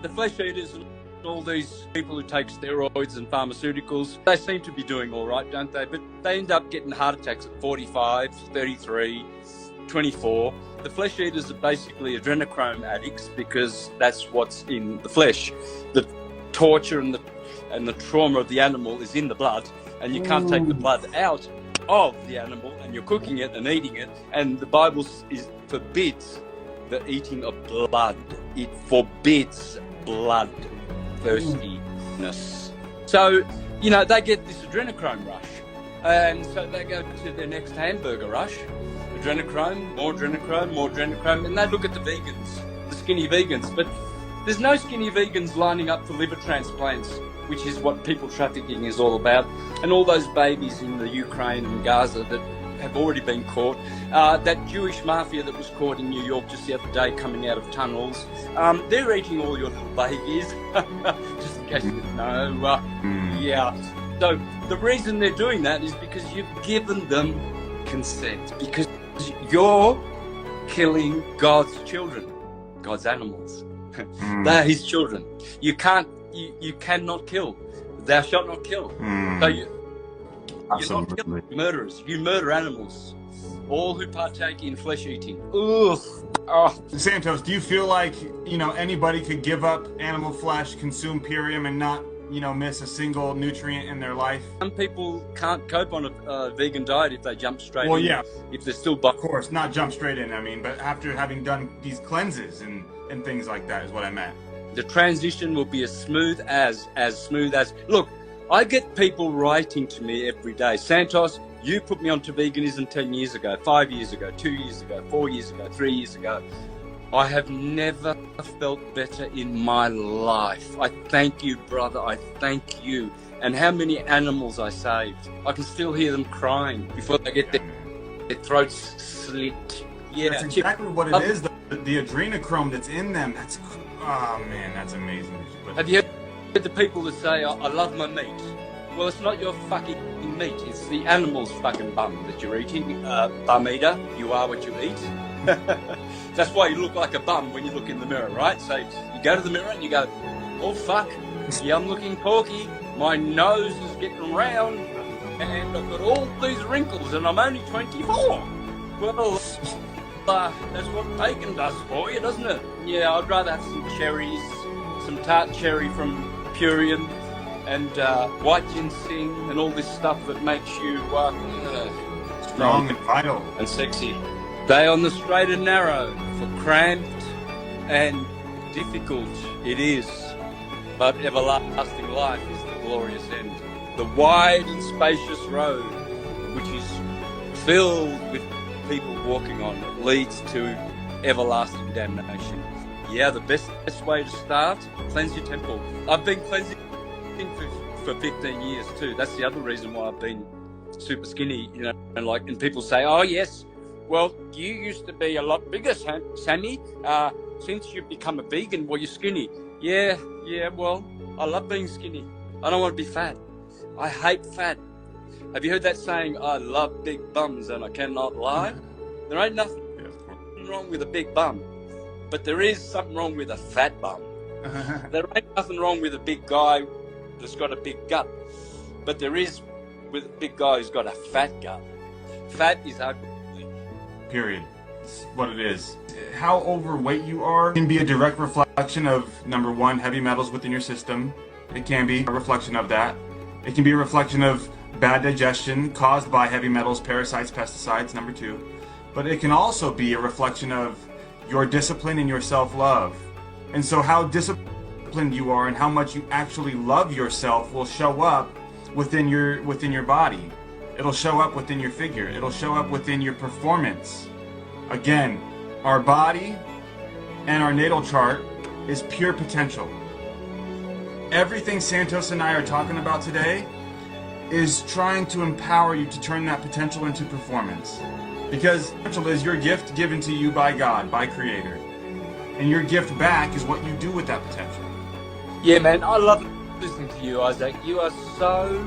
The flesh eaters and all these people who take steroids and pharmaceuticals, they seem to be doing all right, don't they? But they end up getting heart attacks at 45, 33, 24. The flesh eaters are basically adrenochrome addicts because that's what's in the flesh. The torture and the trauma of the animal is in the blood, and you can't take the blood out of the animal, and you're cooking it and eating it. And the Bible forbids the eating of blood. It forbids bloodthirstiness. So, they get this adrenochrome rush. And so they go to their next hamburger rush. Adrenochrome, more adrenochrome, more adrenochrome. And they look at the vegans, the skinny vegans. But there's no skinny vegans lining up for liver transplants, which is what people trafficking is all about. And all those babies in the Ukraine and Gaza that have already been caught. That Jewish mafia that was caught in New York just the other day coming out of tunnels. They're eating all your little babies, just in case you didn't know. Yeah. So the reason they're doing that is because you've given them consent. Because you're killing God's children, God's animals. They're his children. You cannot kill. Thou shalt not kill. So you're not killing murderers. You murder animals. All who partake in flesh eating. Ugh. Oh. Santos, do you feel like, anybody could give up animal flesh, consume Purium, and not, miss a single nutrient in their life? Some people can't cope on a vegan diet if they jump straight in. Well, yeah. If they're still... Of course, not jump straight in, but after having done these cleanses and things like that is what I meant. The transition will be as smooth as... Look, I get people writing to me every day. Santos, you put me onto veganism 10 years ago, 5 years ago, 2 years ago, 4 years ago, 3 years ago. I have never felt better in my life. I thank you, brother. I thank you. And how many animals I saved. I can still hear them crying before they get their throats slit. Yeah, that's exactly what it is. The adrenochrome that's in them. That's amazing. Have you heard the people that say, I love my meat? Well, it's not your fucking meat. It's the animal's fucking bum that you're eating. Bum eater, you are what you eat. That's why you look like a bum when you look in the mirror, right? So you go to the mirror and you go, oh fuck, yeah, I'm looking porky. My nose is getting round and I've got all these wrinkles and I'm only 24. Well, that's what bacon does for you, doesn't it? Yeah, I'd rather have some cherries, some tart cherry from Purium, and white ginseng and all this stuff that makes you strong and vital and sexy. Stay on the straight and narrow, for cramped and difficult it is, but everlasting life is the glorious end. The wide and spacious road, which is filled with people walking on, leads to everlasting damnation. Yeah, the best way to start, cleanse your temple. I've been cleansing for 15 years too. That's the other reason why I've been super skinny, and people say, oh yes, well, you used to be a lot bigger, Sammy. Since you've become a vegan, well, you're skinny. Yeah, well, I love being skinny. I don't want to be fat. I hate fat. Have you heard that saying, I love big bums and I cannot lie? There ain't nothing wrong with a big bum, but there is something wrong with a fat bum. There ain't nothing wrong with a big guy that's got a big gut, but there is with a big guy who's got a fat gut. Fat is ugly. Period. It's what it is. How overweight you are can be a direct reflection of, number one, heavy metals within your system. It can be a reflection of that. It can be a reflection of bad digestion caused by heavy metals, parasites, pesticides, number two. But it can also be a reflection of your discipline and your self-love. And so how disciplined you are and how much you actually love yourself will show up within your body. It'll show up within your figure. It'll show up within your performance. Again, our body and our natal chart is pure potential. Everything Santos and I are talking about today is trying to empower you to turn that potential into performance. Because potential is your gift given to you by God, by Creator. And your gift back is what you do with that potential. Yeah, man, I love listening to you, Isaac. You are so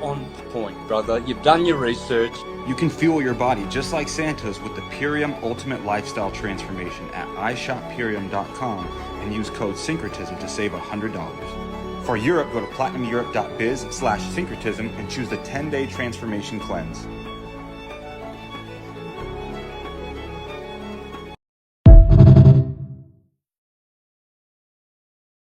on point, brother. You've done your research. You can fuel your body just like Santos with the Purium Ultimate Lifestyle Transformation at iShopPurium.com and use code syncretism to save $100. For Europe, go to platinumeurope.biz/syncretism and choose the 10-day transformation cleanse.